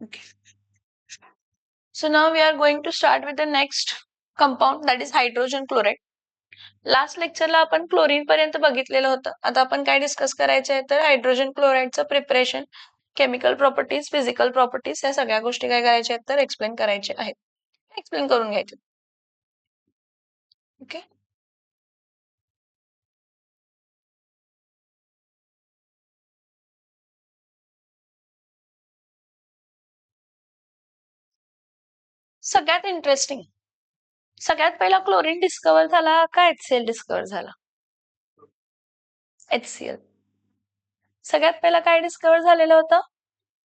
Okay. So now we are going to start with the next compound, that is hydrogen chloride. Last लेक्चरला आपण chlorine पर्यंत बघितलेलं होतं. आता आपण काय डिस्कस करायचे आहे तर हायड्रोजन क्लोराईडचं preparation, chemical properties, physical properties, या सगळ्या गोष्टी काय करायच्या आहेत तर एक्सप्लेन करायचे आहेत. एक्सप्लेन करून घ्यायचे. ओके. सगळ्यात इंटरेस्टिंग, सगळ्यात पहिला क्लोरीन डिस्कवर झाला का HCl डिस्कवर झाला? HCl. सगळ्यात पहिला काय डिस्कवर झालेलं होतं?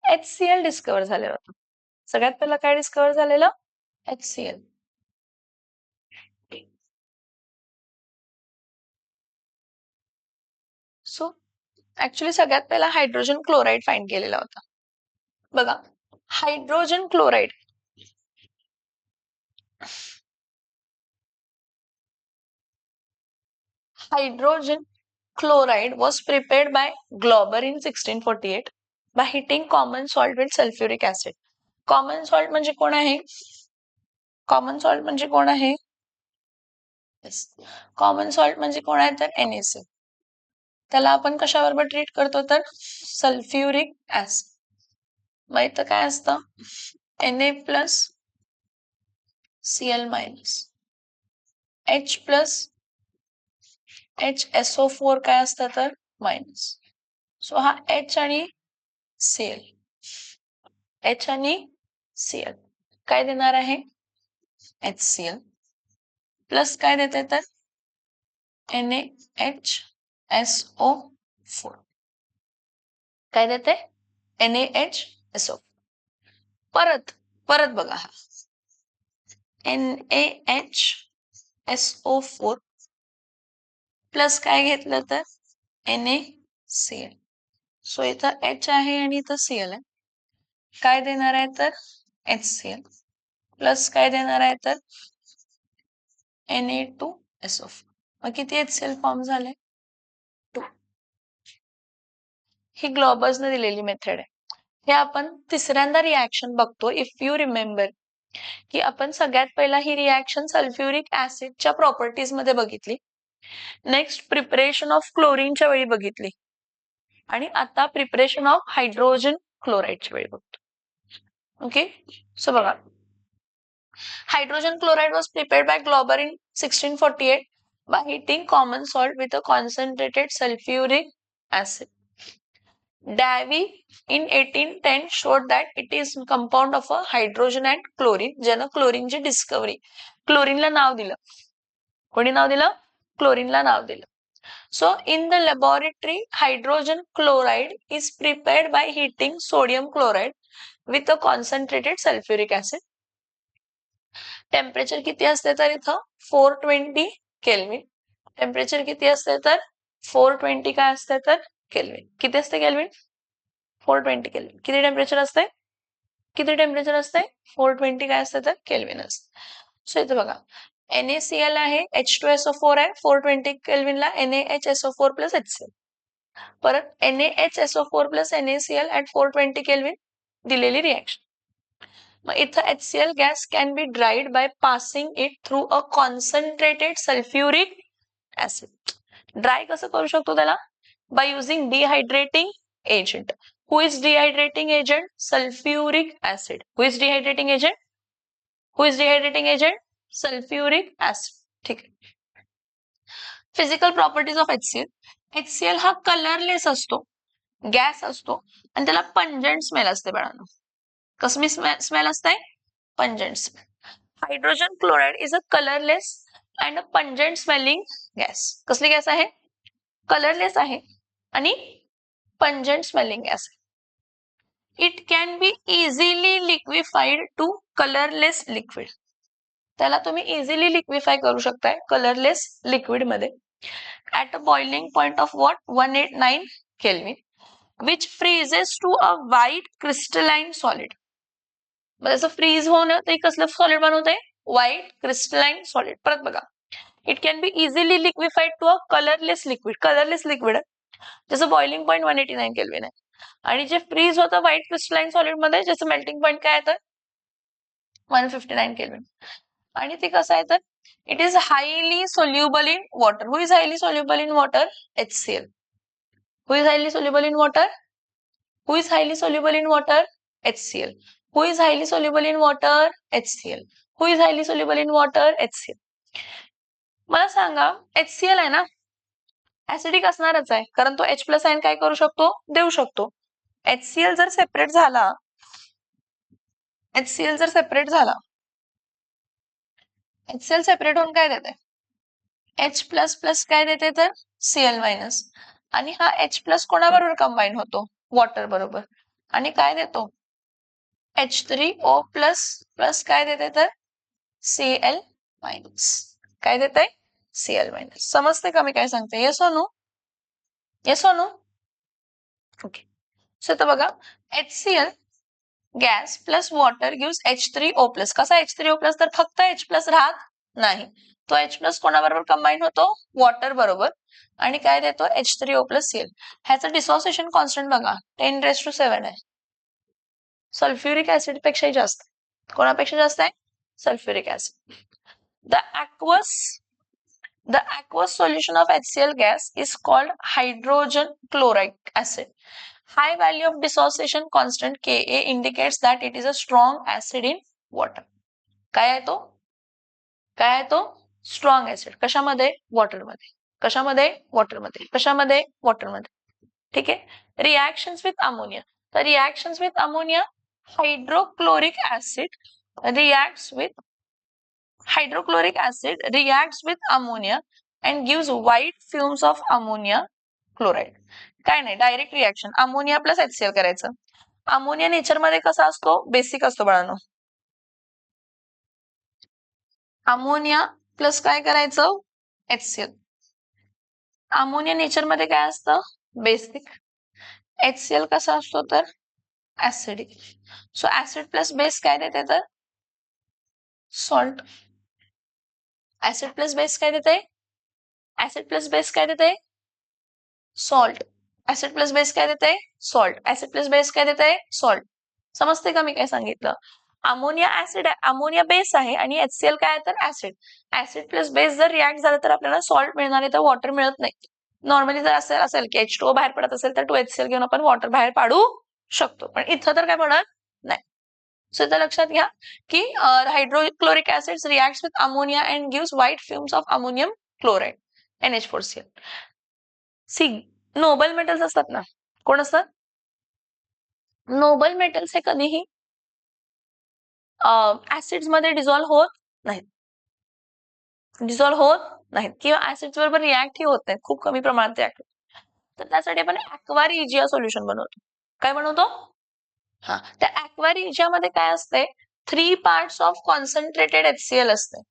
HCl डिस्कवर झालेलं होतं. सगळ्यात पहिला काय डिस्कवर झालेलं? HCl. सो ऍक्च्युली सगळ्यात पहिला हायड्रोजन क्लोराईड फाइंड केलेला होता. बघा, hydrogen chloride was prepared by Glauber in 1648 by heating common salt with sulfuric acid. Common salt म्हणजे कोण आहे? कॉमन सॉल्ट म्हणजे कोण आहे? कॉमन सॉल्ट म्हणजे कोण आहे तर NaCl. त्याला आपण कशाबरोबर ट्रीट करतो तर सल्फ्युरिक ऍसिड. मग इथं काय असतं? Na plus Cl minus H plus HSO4 काय असतं तर मायनस. सो हा H आणि Cl, H आणि Cl काय देणार आहे? HCl प्लस काय देते तर NaHSO4 काय देते? NaHSO. परत बघा, हा NaHSO4 प्लस काय घेतलं तर NaCl. सो इथं H आहे आणि इथं Cl आहे. काय देणार आहे तर HCl प्लस काय देणार आहे तर Na2SO4. मग किती HCl फॉर्म झाले? 2. ही ग्लॉबर्सने दिलेली मेथड आहे. हे आपण तिसऱ्यांदा रिॲक्शन बघतो. इफ यू रिमेंबर की आपण सगळ्यात पहिला ही रिॲक्शन सल्फ्युरिक ऍसिडच्या प्रॉपर्टीज मध्ये बघितली, नेक्स्ट प्रिपरेशन ऑफ क्लोरीनच्या वेळी बघितली, आणि आता प्रिपरेशन ऑफ हायड्रोजन क्लोराईडच्या वेळी बघतो. ओके. सो बघा, hydrogen chloride was prepared by Glauber in 1648 by heating common salt with a concentrated sulfuric acid. Davy in 1810 showed that it is compound of a hydrogen and chlorine, ज्यानं क्लोरीनची discovery, क्लोरीनला नाव दिलं. कोणी नाव दिलं? क्लोरीनला नाव दिलं. So in the laboratory, hydrogen chloride is prepared by heating sodium chloride with a concentrated sulfuric acid. Temperature किती असते तर इथं 420 kelvin. Temperature किती असते तर 420 काय असते तर केल्विन. किती असते केल्विन? 420 केल्विन. किती टेम्परेचर असते? किती टेम्परेचर असते? 420 काय असते तर केल्विन असते. सो इथे बघा, NaCl आहे, H2SO4 आहे, 420 केल्विनला NaHSO4 प्लस HCl. परत NaHSO4 plus NaCl at 420 kelvin दिलेली रिॲक्शन. मग इथं HCl gas can be dried by passing it through a concentrated sulfuric acid. Dry कसं करू शकतो त्याला? By using dehydrating agent. Who is dehydrating agent? Sulfuric acid. Who is dehydrating agent? Who is dehydrating agent? Sulfuric acid. ठीक आहे. Physical properties of HCl. HCl हा colourless असतो, gas असतो, आणि त्याला पंजंट स्मेल असते बाळांनो. कसमी स्मेल असते? Pungent smell. Hydrogen chloride is a colourless and a pungent smelling gas. कसली गॅस आहे? कलरलेस आहे आणि pungent smelling gas. It can be easily liquefied to colourless liquid. त्याला तुम्ही इझिली लिक्विफाय करू शकताय कलरलेस लिक्विड मध्ये at a boiling point of what 189 kelvin, which freezes to a white crystalline solid. जसं freeze होणं ते कसलं सॉलिड बनवतंय? White crystalline solid. परत बघा, it can be easily liquefied to a colourless liquid. Colourless liquid आहे, जसं बॉइलिंग पॉइंट 189 केल्विन आहे. आणि जे फ्रीज होतं व्हाईट क्रिस्टलाइन सॉलिड मध्ये ज्याचं मेल्टिंग पॉईंट काय आहे तर 159 केल्विन. आणि ते कसं आहे तर it is highly soluble in water. Who is highly soluble in water? HCl. Who is highly soluble in water? Who is highly soluble in water? HCl. Who is highly soluble in water? HCl. Who is highly soluble in water? HCl. मला सांगा HCl आहे ना acidic असणारच आहे कारण तो H plus ion काय करू शकतो देऊ शकतो. HCl जर सेपरेट झाला HCl जर सेपरेट झाला HCl सेपरेट होऊन काय देते H प्लस प्लस काय देते तर Cl मायनस आणि हा H प्लस कोणाबरोबर कंबाईन होतो वॉटर बरोबर आणि काय देतो H3O प्लस प्लस काय देते तर Cl मायनस काय देते Cl मायनस. समजते का मी काय सांगते? येस और नो? येस और नो? ओके. सो तर बघा HCl gas plus water gives H3O plus. कसा H3O प्लस तर फक्त H प्लस राहत नाही तो H प्लस कोणाबरोबर कंबाईन होतो वॉटर बरोबर आणि काय देतो H3O प्लस Cl. ह्याचं डिसोसिएशन कॉन्स्टंट बघा 10⁻⁷ आहे. सल्फ्युरिक ऍसिड पेक्षाही जास्त. कोणापेक्षा जास्त आहे sulphuric acid. The aqueous solution of HCl gas is called hydrogen chloric acid. High value of dissociation constant Ka indicates that it is a strong acid in water. काय आहे तो? काय आहे तो? Strong acid. कशामध्ये? वॉटरमध्ये. कशामध्ये? वॉटरमध्ये. कशामध्ये? वॉटरमध्ये. ठीक आहे. Reactions with ammonia. तर reactions with ammonia hydrochloric acid reacts with hydrochloric acid reacts with ammonia and gives white fumes of ammonia chloride. काय नाही direct reaction ammonia plus HCl करायचं. अमोनिया नेचर मध्ये कसा असतो बेसिक असतो बाळांनो. अमोनिया प्लस काय करायचं HCl. अमोनिया नेचर मध्ये काय असतं बेसिक. HCl कसा असतो तर acidic. So acid plus base काय देते तर सॉल्ट. ऍसिड प्लस बेस काय देते ऍसिड प्लस बेस काय देते सॉल्ट. ऍसिड प्लस बेस काय देते सॉल्ट. ऍसिड प्लस बेस काय देते सॉल्ट. समजते का मी काय सांगितलं? अमोनिया ऍसिड आहे अमोनिया बेस आहे आणि HCl काय तर ऍसिड. ऍसिड प्लस बेस जर रिॲक्ट झाला तर आपल्याला सॉल्ट मिळणार आहे तर वॉटर मिळत नाही. नॉर्मली जर असेल की H2O बाहेर पडत असेल तर 2HCl घेऊन आपण वॉटर बाहेर पाडू शकतो पण इथं तर काय पडत नाही. सो इथं लक्षात घ्या की hydrochloric acid reacts with ammonia and gives white fumes of ammonium chloride NH4Cl. See noble metals असतात ना कोण असतात नोबल मेटल्स हे कधीही ऍसिड्स मध्ये डिझॉल्व्ह होत नाहीत. डिझॉल्व्ह होत नाहीत किंवा ऍसिड्स बरोबर रिॲक्ट ही होत नाहीत खूप कमी प्रमाणात रिॲक्ट होत. तर त्यासाठी आपण ऍक्वा रिजिया सोल्युशन बनवतो. काय बनवतो हा त्या ऍक्वा रिजिया मध्ये काय असते 3 पार्ट्स ऑफ कॉन्सन्ट्रेटेड HCl असते.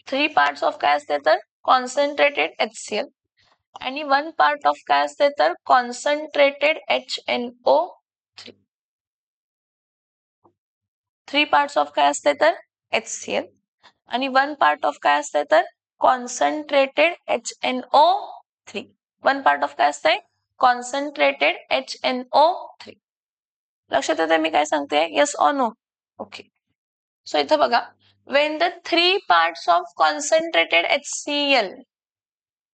3 पार्ट्स ऑफ काय असते तर कॉन्सन्ट्रेटेड HCl आणि 1 पार्ट ऑफ काय असते तर कॉन्सन्ट्रेटेड HNO3. 3 पार्ट्स ऑफ काय असते तर HCl आणि 1 पार्ट ऑफ काय असते तर कॉन्सन्ट्रेटेड HNO3. 1 पार्ट ऑफ काय असते कॉन्सन्ट्रेटेड HNO3. लक्षात येते मी काय सांगते yes or no? Okay. So इथं बघा when the 3 parts of concentrated HCl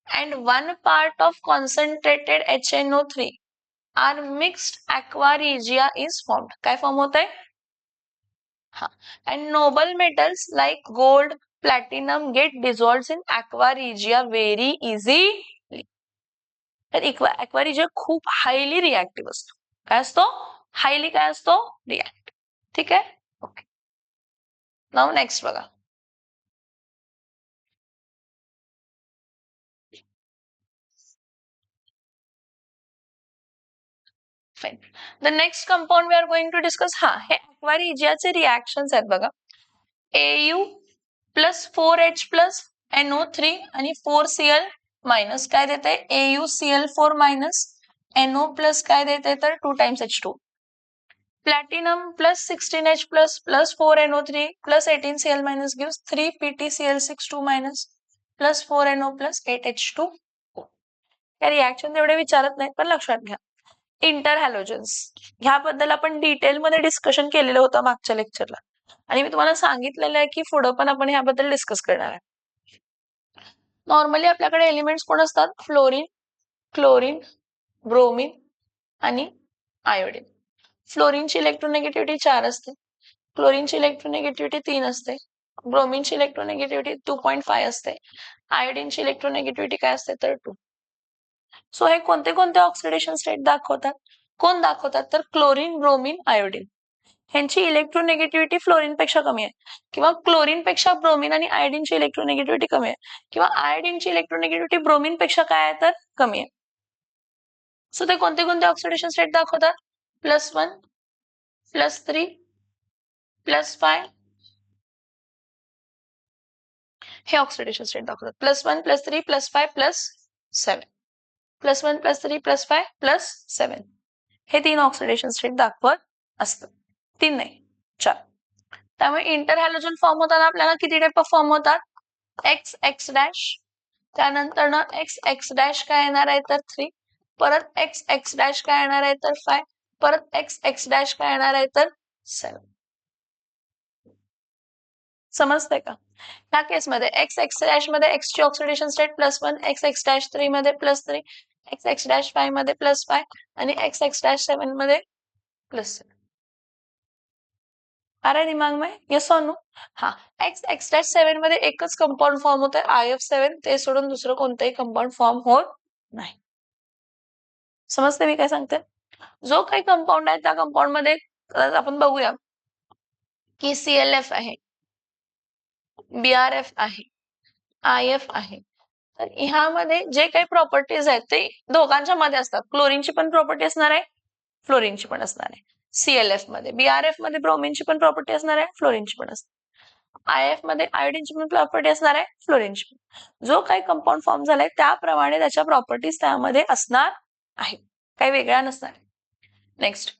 and 1 part of concentrated HNO3 are mixed aqua regia is formed. काय फॉर्म होत आहे हा and noble metals like gold platinum get dissolved in aqua regia very easily. तर aqua regia खूप highly reactive असतो. काय असतो highly काय असतो रिएक्टिव्ह. ठीक आहे ओके. नाउ नेक्स्ट बघा fine. The next compound we are going to discuss हा हे aqua regiaचे रिएक्शन्स आहेत बघा. Au plus 4H plus NO3 आणि 4Cl मायनस काय देते AuCl4 मायनस NO प्लस काय देते तर 2 times H2. Platinum plus 16H plus plus 4NO3 plus 18Cl minus gives 3PtCl62 minus plus 4NO plus 8H2O. या reaction एवढे विचारत नाही पण लक्षात घ्या इंटर हॅलोजन्स ह्याबद्दल आपण डिटेलमध्ये डिस्कशन केलेलं होतं मागच्या लेक्चरला आणि मी तुम्हाला सांगितलेलं आहे की पुढे पण आपण ह्याबद्दल डिस्कस करणार आहे. नॉर्मली आपल्याकडे एलिमेंट्स कोण असतात? फ्लोरीन, क्लोरीन, ब्रोमीन आणि आयोडीन. फ्लोरीनची इलेक्ट्रोनेगेटिव्हिटी 4 असते, क्लोरीनची इलेक्ट्रोनेगेटिव्हिटी 3 असते, ब्रोमीनची इलेक्ट्रोनेगेटिव्हिटी 2.5 असते, आयोडीनची इलेक्ट्रोनेगेटिव्हिटी काय असते तर 2. सो हे कोणते कोणते ऑक्सिडेशन स्टेट दाखवतात? कोण दाखवतात तर क्लोरीन, ब्रोमीन, आयोडीन. ह्यांची इलेक्ट्रोनेगेटिव्हिटी फ्लोरीन पेक्षा कमी आहे किंवा क्लोरीन पेक्षा ब्रोमीन आणि आयोडीनची इलेक्ट्रोनेगेटिव्हिटी कमी आहे किंवा आयोडीनची इलेक्ट्रोनेगेटिव्हिटी ब्रोमीन पेक्षा काय आहे तर कमी आहे. सो ते कोणते कोणते ऑक्सिडेशन स्टेट दाखवतात? +1, +3, +5 हे ऑक्सिडेशन स्टेट दाखवतात. +1, +3, +5, +7. +1, +3, +5, +7 हे 3 ऑक्सिडेशन स्टेट दाखवत असतात. 3 नाही 4. त्यामुळे इंटर हॅलोजन फॉर्म होताना आपल्याला किती टाइप ऑफ फॉर्म होतात? एक्स एक्स डॅश, त्यानंतर ना एक्स एक्स डॅश काय येणार आहे तर 3, परत एक्स एक्स डॅश काय येणार आहे तर 5, परत एक्स एक्स डॅश काय येणार आहे तर 7. समजतंय का? ह्या केसमध्ये एक्स एक्स डॅश मध्ये एक्स ची oxidation state +1, x x dash 3 मध्ये +3, एक्स एक्स डॅश 5 मध्ये +5 आणि एक्स एक्स डॅश 7 मध्ये +7. आ रहा है दिमाग में? यस और नो? हाँ, एक्स एक्स डॅश 7 मध्ये एकच कंपाऊंड फॉर्म होत आहे IF7, ते सोडून दुसरं कोणतंही कंपाऊंड फॉर्म होत नाही. समजते मी काय सांगते? जो काही कंपाऊंड आहे त्या कंपाऊंड मध्ये आपण बघूया की CLF आहे, BRF आहे, IF आहे. तर ह्यामध्ये जे काही प्रॉपर्टीज आहेत ते दोघांच्या मध्ये असतात. क्लोरीनची पण प्रॉपर्टी असणार आहे, फ्लोरीनची पण असणार आहे. CLF मध्ये, BRF मध्ये ब्रोमीनची पण प्रॉपर्टी असणार आहे, फ्लोरीनची पण असणार. IF मध्ये आयोडीनची पण प्रॉपर्टी असणार आहे, फ्लोरीनची पण. जो काही कंपाऊंड फॉर्म झालाय त्याप्रमाणे त्याच्या प्रॉपर्टीज त्यामध्ये असणार आहेत, काही वेगळ्या नसणार. Next,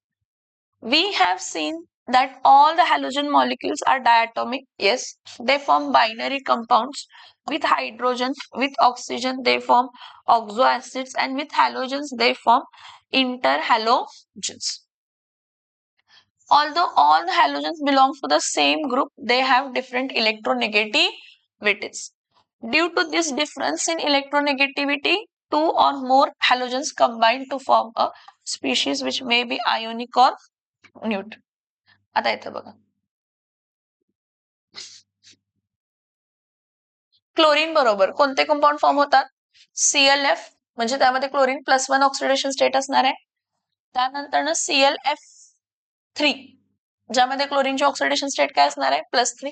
we have seen that all the halogen molecules are diatomic. Yes, they form binary compounds. With hydrogens, with oxygen, they form oxoacids, and with halogens, they form interhalogens. Although all the halogens belong to the same group, they have different electronegativities. Due to this difference in electronegativity, two or more halogens combine to form a species which may be ionic or neutral. आता इथं बघा, chlorine बरोबर कोणते compound form होतात? CLF म्हणजे त्यामध्ये chlorine +1 oxidation state असणार आहे. त्यानंतर ना CLF3 ज्यामध्ये क्लोरीनची ऑक्सिडेशन स्टेट काय असणार आहे? +3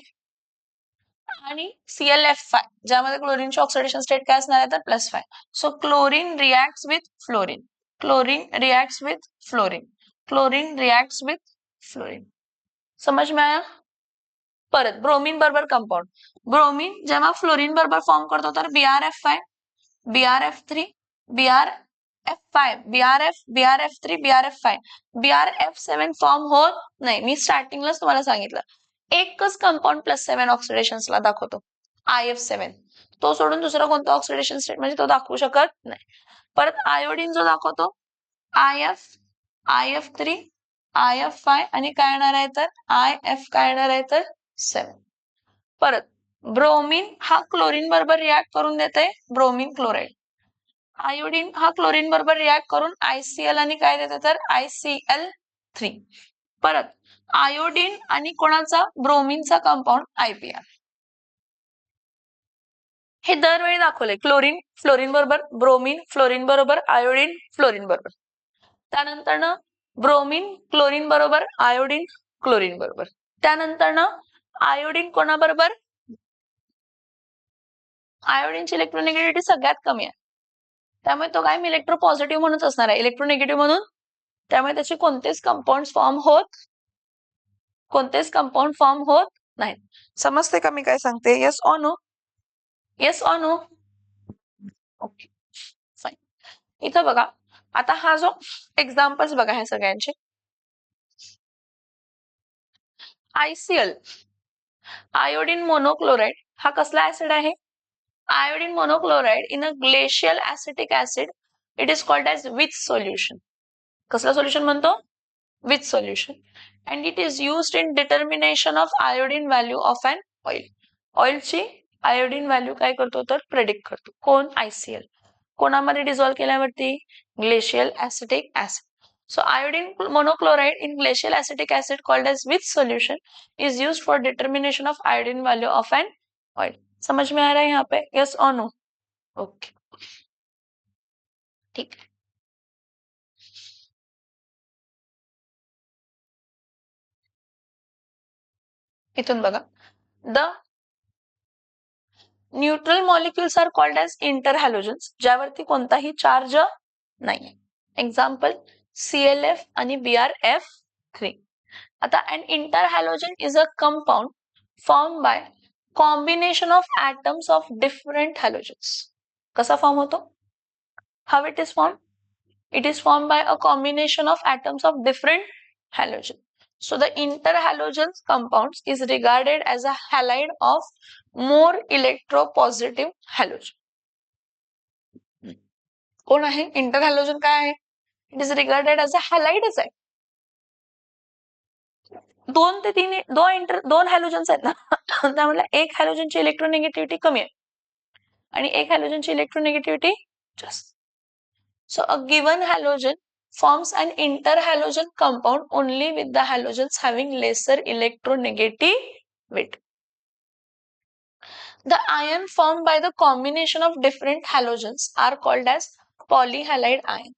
आणि CLF5 ज्यामध्ये क्लोरीनची ऑक्सिडेशन स्टेट काय असणार आहे तर +5. So chlorine reacts with fluorine, chlorine reacts with fluorine, chlorine reacts with fluorine. समझ में आया? परत ब्रोमीन बरोबर कंपाऊंड, ब्रोमीन जेव्हा फ्लोरीन बरोबर फॉर्म करतो तर BRF5, BRF3, BRF5, BRF3, BRF5, BRF7 form होत नाही. मी स्टार्टिंगलाच तुम्हाला सांगितलं, एकच कंपाऊंड +7 ऑक्सिडेशन्सला दाखवतो, IF7. तो सोडून दुसरा कोणता ऑक्सिडेशन स्टेट म्हणजे तो दाखवू शकत नाही. परत आयोडीन जो दाखवतो IF, IF3, IF5 आणि काय येणार आहे तर IF काय येणार आहे तर 7. परत ब्रोमीन हा क्लोरीन बरोबर रिॲक्ट करून देते ब्रोमीन क्लोराइड. आयोडीन हा क्लोरीन बरोबर रिॲक्ट करून ICL आणि काय देते तर ICL3. परत आयोडीन आणि कोणाचा? ब्रोमीनचा कंपाऊंड IPR. हे दरवेळी दाखवले, क्लोरीन फ्लोरीन बरोबर, ब्रोमीन फ्लोरीन बरोबर, आयोडीन फ्लोरीन बरोबर. त्यानंतर ना ब्रोमीन क्लोरीन बरोबर, आयोडीन क्लोरीन बरोबर. त्यानंतर ना आयोडीन कोणाबरोबर? आयोडीनची इलेक्ट्रोनेगेटिव्हिटी सगळ्यात कमी आहे, त्यामुळे तो काय इलेक्ट्रोपॉझिटिव्ह म्हणूनच असणार आहे, इलेक्ट्रोनेगेटिव्ह म्हणून. त्यामुळे त्याचे कोणतेच कंपाऊंड फॉर्म होत नाहीत. समजते का मी काय सांगते? Yes or no? Yes or no? Okay fine. इथं बघा, आता हा जो एक्झाम्पल्स बघा ह्या सगळ्यांचे. ICL आयोडीन मोनोक्लोराइड हा कसला ऍसिड आहे? Iodine monochloride in a glacial acetic acid, it is called as Witz solution. कसला सोल्युशन म्हणतो? With solution. And it is used in determination of iodine value of an oil. ऑइलची iodine value काय करतो तर predict करतो. कोण? ICL. कोणामध्ये dissolve केल्यावरती? Glacial acetic acid. So iodine monochloride in glacial acetic acid called as with solution is used for determination of iodine value of an oil. समझ में आ रहा है यहाँ पे? Yes or no? Okay. ठीक है. इथून बघा. The neutral molecules are called as interhalogens, ज्यावरती कोणताही चार्ज नाही. एक्झाम्पल ClF आणि BrF3. आता an interhalogen is a compound formed by combination of atoms of different halogens. कसा फॉर्म होतो? How it is formed? It is formed by a combination of atoms of different halogens. So the interhalogen compounds is regarded as a halide of more electropositive halogen. कोण आहे? Interhalogen काय आहे? It is regarded as a हॅलाइडच आहे. 2 ते 3 दोन halogens आहेत ना, त्यामुळे एक हॅलोजनची इलेक्ट्रोनेगेटिव्हिटी कमी आहे आणि एक हॅलोजनची इलेक्ट्रोनेगेटिव्हिटी जास्त. So a given halogen forms an interhalogen compound only with the halogens having lesser electronegativity. The ion formed by the combination of different halogens are called as polyhalide ion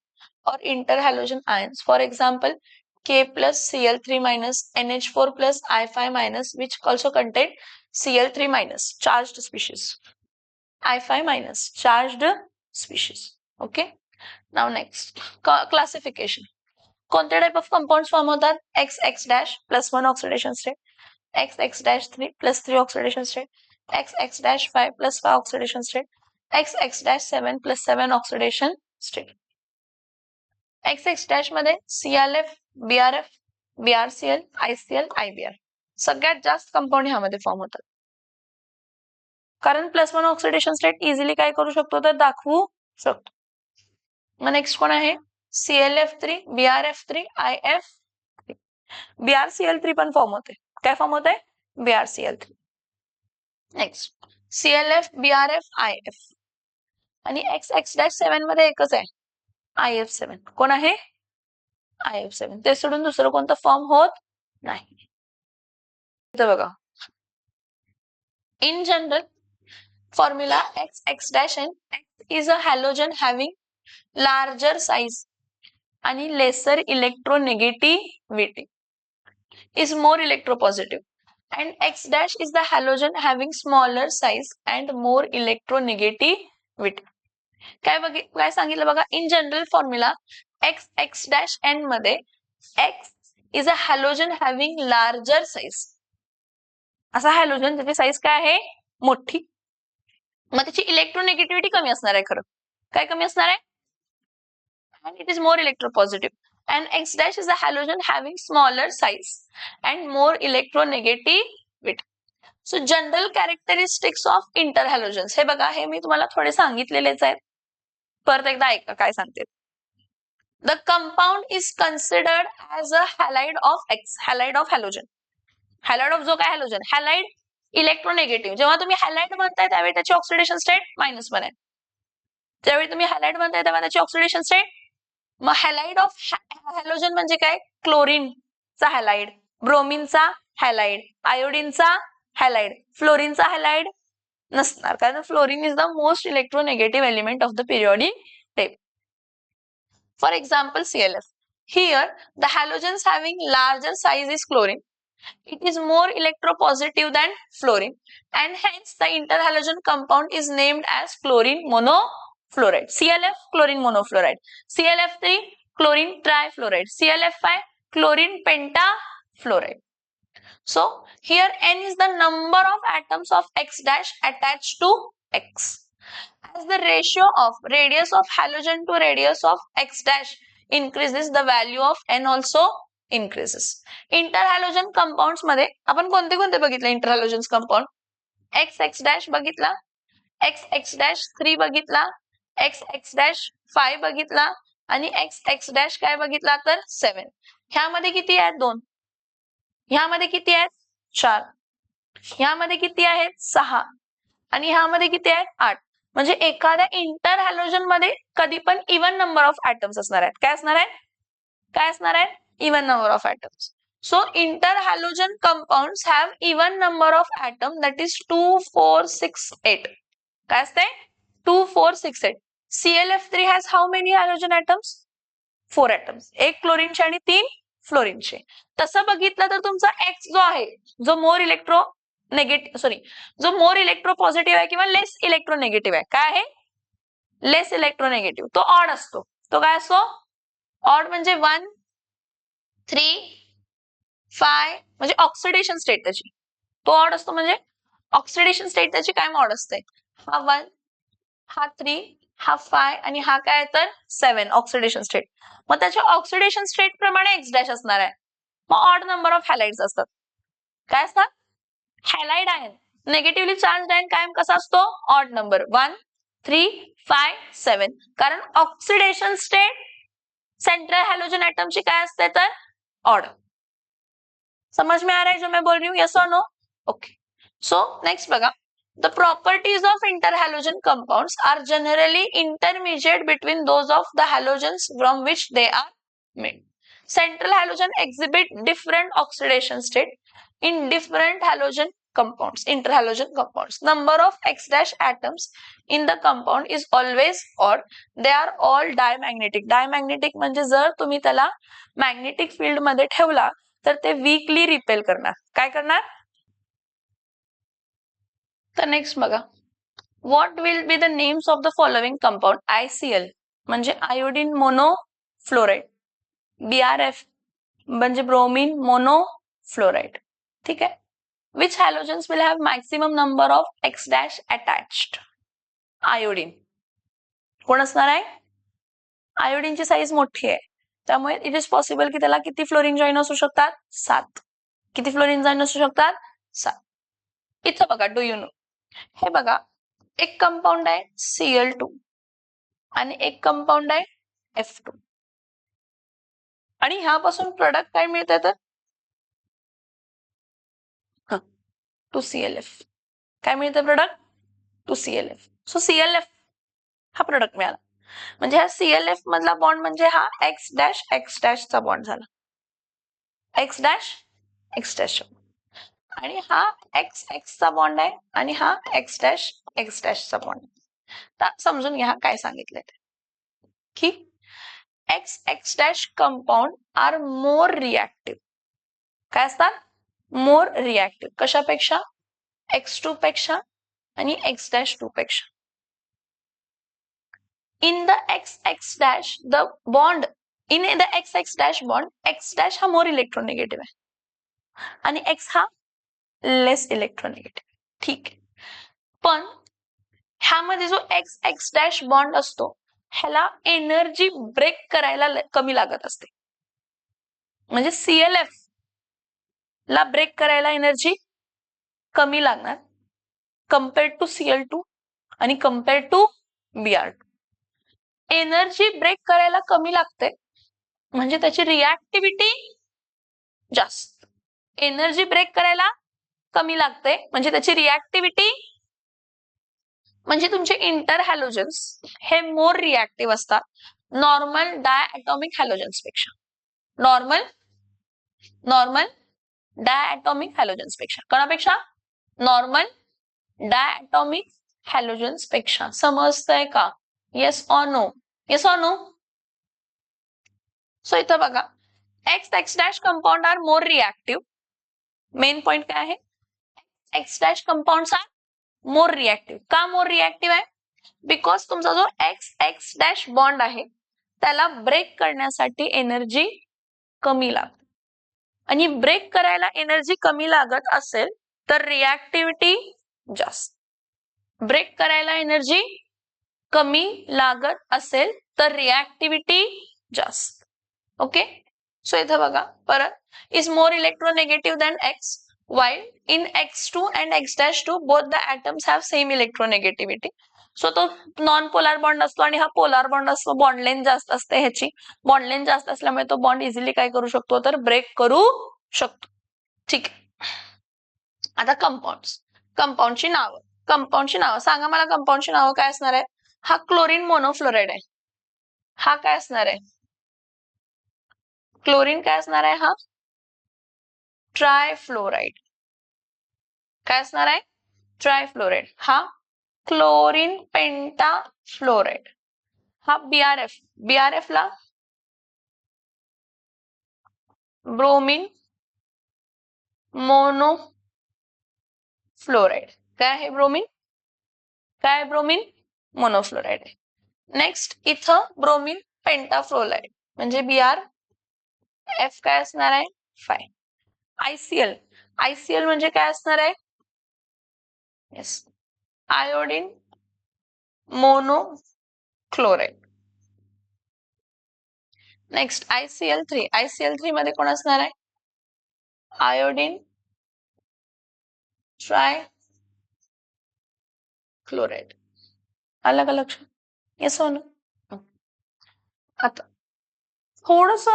or interhalogen ions. For example, K plus Cl3 minus NH4 plus I5 minus, which also contain Cl3 minus charged species, I5 minus charged species. Okay. Now next, classification. कोणते type of compounds form होतात? XX dash plus 1 oxidation state, XX dash 3 plus 3 oxidation state, XX dash 5 plus 5 oxidation state, XX dash 7 plus 7 oxidation state. XX dash मध्ये ClF, BrF, BrCl, ICl, IBr सगळ्यात जास्त compound ह्यामध्ये form होतात. कारण plus 1 oxidation state easily काय करू शकतो तर दाखवू शकतो. मग नेक्स्ट कोण आहे? ClF3, BrF3, IF3. BrCl3 पण फॉर्म होते. काय फॉर्म होते? BrCl3. Next ClF, BrF, IF. आणि XX-7 मध्ये एकच आहे, IF7. कोण आहे? IF7. ते सोडून दुसरं कोणतं फॉर्म होत नाही. इथं बघा, in general formula XX-N is a halogen having larger size आणि lesser electronegativity, is more electropositive, and X dash is the halogen having smaller size and more electronegativity. काय सांगितलं बघा, इन जनरल फॉर्म्युला XX-N मध्ये X is a halogen having larger size. असा halogen त्याची size काय आहे? मोठी. मग त्याची इलेक्ट्रोनेगेटिव्हिटी कमी असणार आहे. खरं काय कमी असणार आहे? And it is more electropositive. And X dash is a halogen having smaller size and more electronegativity. So general characteristics of interhalogens. हे बघा, हे मी तुम्हाला थोडे सांगितलेलेच आहेत. परत एकदा ऐका काय सांगते. The compound is considered as a halide of X, halide of halogen. Halide of जो काय halogen, halide इलेक्ट्रोनेगेटिव्ह. जेव्हा तुम्ही halide म्हणताय त्यावेळी त्याची ऑक्सिडेशन स्टेट -1 आहे. ज्यावेळी तुम्ही halide म्हणताय तेव्हा त्याची ऑक्सिडेशन स्टेट. मग हॅलाइड ऑफ हॅलोजन म्हणजे काय? क्लोरीनचा हॅलाइड, ब्रोमीनचा हॅलाइड, आयोडीनचा हॅलाइड, फ्लोरीनचा हॅलाइड नसणार, कारण fluorine is the most electronegative element of the periodic table. For example ClF. Here the halogens having larger size is chlorine. It is more electropositive than fluorine and hence the interhalogen compound is named as chlorine monofluoride. ClF, chlorine monofluoride. ClF3, chlorine trifluoride. ClF5, chlorine pentafluoride. So here N is the number of atoms of X dash attached to X. As the ratio of radius of halogen to radius of X dash increases, the value of N also increases. Interhalogen compounds मध्ये आपण कोणते कोणते बघितले? इंटरहॅलोजन compound XX dash बघितला, XX-3 बघितला, XX-5 बघितला आणि x x dash काय बघितला तर 7. ह्यामध्ये किती आहेत 2, ह्यामध्ये किती आहेत 4, ह्यामध्ये किती आहेत 6 आणि ह्यामध्ये किती आहेत 8. म्हणजे एखाद्या इंटर हॅलोजन मध्ये कधी पण इवन नंबर ऑफ ऍटम्स असणार आहेत. काय असणार आहेत, काय असणार आहेत, even number of atoms. So interhalogen compounds have even number of atom, that is 2, 4, 6, 8. काय असते 2, 4, 6, 8. ClF3 has how many halogen atoms? 4 atoms. एक क्लोरीनचे आणि 3 फ्लोरीनचे. तसं बघितलं तर तुमचा X जो आहे, जो मोर इलेक्ट्रो नेगेटिव्ह सॉरी जो मोर इलेक्ट्रो पॉझिटिव्ह आहे किंवा लेस इलेक्ट्रो नेगेटिव्ह आहे, काय आहे, लेस इलेक्ट्रो नेगेटिव्ह, तो ऑड असतो. तो काय असतो, ऑड म्हणजे 1, 3, 5 म्हणजे ऑक्सिडेशन स्टेट त्याची, तो ऑड असतो. म्हणजे ऑक्सिडेशन स्टेट त्याची काय ऑड असते, हा 1, हा 3, हा 5 आणि हा काय तर 7 ऑक्सिडेशन स्टेट. मग त्याच्या ऑक्सिडेशन स्टेट प्रमाणे एक्स डॅश असणार आहे. मग ऑड नंबर ऑफ हॅलाइड्स असतात. काय असतात, halide ion, negatively charge ion कायम कसा असतो, ऑड नंबर 1, 3, 5, 7. कारण ऑक्सिडेशन स्टेट सेंट्रल हॅलोजन एटमची काय असते तर ऑड. समझ में आ रहा है जो मैं बोल रही हूँ, यस और नो? ओके. सो नेक्स्ट बघा, the properties of interhalogen compounds are generally intermediate between those of the halogens from which they are made. Central halogen exhibit different oxidation state in different halogen compounds, interhalogen compounds. Number of X dash atoms in the compound is always odd. They are all diamagnetic. Diamagnetic म्हणजे जर तुम्ही त्याला magnetic field मध्ये ठेवला तर ते weekly repel करणार. काय करणार, तर नेक्स्ट बघा, what will be the names of the following compound. ICl म्हणजे आयोडीन मोनोफ्लोराइड, BRF म्हणजे ब्रोमीन मोनोफ्लोराइड. ठीक आहे. Which halogens will have maximum number of X dash attached. Iodine. कोण असणार आहे, आयोडीनची साईज मोठी आहे, त्यामुळे इट इज पॉसिबल की त्याला किती फ्लोरीन जॉईन असू शकतात, 7. किती फ्लोरीन जॉईन असू शकतात, 7. इथं बघा, डू यू नो, हे बघा, एक कंपाऊंड आहे Cl2 आणि एक कंपाऊंड आहे F2 आणि ह्यापासून प्रोडक्ट काय मिळते तर 2ClF. काय मिळते प्रोडक्ट, 2ClF. सो ClF हा प्रोडक्ट मिळाला. म्हणजे हा ClF मधला बॉन्ड म्हणजे हा X डॅश चा बॉन्ड झाला, X डॅश आणि हा X चा बॉन्ड आहे आणि हा X डॅश चा बॉन्ड. तर समजून घ्या काय सांगितलंय की X dash compound are more reactive. काय असतात, मोर रिएक्टिव्ह. कशापेक्षा, X2 पेक्षा आणि X डॅश 2 पेक्षा. In the X dash the bond, in the X dash bond, X dash हा मोर इलेक्ट्रोनेगेटिव्ह आहे आणि X हा लेस इलेक्ट्रोनेगेटिव्ह. ठीक आहे. पण ह्यामध्ये जो X डॅश बॉन्ड असतो ह्याला एनर्जी ब्रेक करायला कमी लागत असते. म्हणजे ClF ला ब्रेक करायला एनर्जी कमी लागणार कम्पेअर्ड टू Cl2 आणि compared to Br2. Energy break करायला कमी लागते म्हणजे त्याची रिएक्टिव्हिटी जास्त. एनर्जी ब्रेक करायला कमी लागते म्हणजे त्याची रिएक्टिव्हिटी, म्हणजे तुमचे इंटर हॅलोजन्स हे मोर रिएक्टिव्ह असतात नॉर्मल डायॲटॉमिक हॅलोजन्स पेक्षा. नॉर्मल डायॲटॉमिक हॅलोजन्स पेक्षा. कोणापेक्षा, नॉर्मल डायॲटॉमिक हॅलोजन्स पेक्षा. समजतंय का, yes or no, yes or no? So इथं बघा, X dash compound are more reactive. Main point काय आहे, X dash compounds are more reactive. का मोर रिएक्टिव्ह आहे, बिकॉज तुमचा जो X डॅश बॉन्ड आहे त्याला ब्रेक करण्यासाठी एनर्जी कमी लागते आणि ब्रेक करायला एनर्जी कमी लागत असेल तर रिएक्टिव्हिटी जास्त. ब्रेक करायला एनर्जी कमी लागत असेल तर रिएक्टिव्हिटी जास्त. ओके. सो इथं बघा परत, is more electronegative than X. While in X2 and X-2 both the atoms have same electronegativity. So तो नॉन पोलार बॉन्ड असतो आणि हा पोलार बॉन्ड असतो. बॉन्ड लेंथ जास्त असते ह्याची. बॉन्ड लेंथ जास्त असल्यामुळे तो बॉन्ड इझिली काय करू शकतो तर ब्रेक करू शकतो. ठीक आहे. आता कंपाऊंडची नावं सांगा मला. कंपाऊंडची नावं काय असणार आहे? हा क्लोरीन मोनोफ्लोराईड आहे. हा काय असणार आहे? क्लोरीन काय असणार आहे? हा ट्रायफ्लोराईड. काय असणार आहे? ट्रायफ्लोराईड. हा क्लोरीन पेंटाफ्लोराईड. हा बीआरएफ. बीआरएफ ला ब्रोमीन मोनोफ्लोराईड. काय आहे ब्रोमीन? काय ब्रोमीन? मोनोफ्लोराईड आहे. नेक्स्ट इथं ब्रोमीन पेंटाफ्लोराईड म्हणजे बीआर एफ काय असणार आहे? 5. आयसीएल. आयसीएल म्हणजे काय असणार आहे? Yes, iodine मोनोक्लोराईड. Next ICl3. ICl3 मध्ये कोण असणार आहे? Iodine try chloride. आलं का लक्षात? येस हो ना? आता थोडस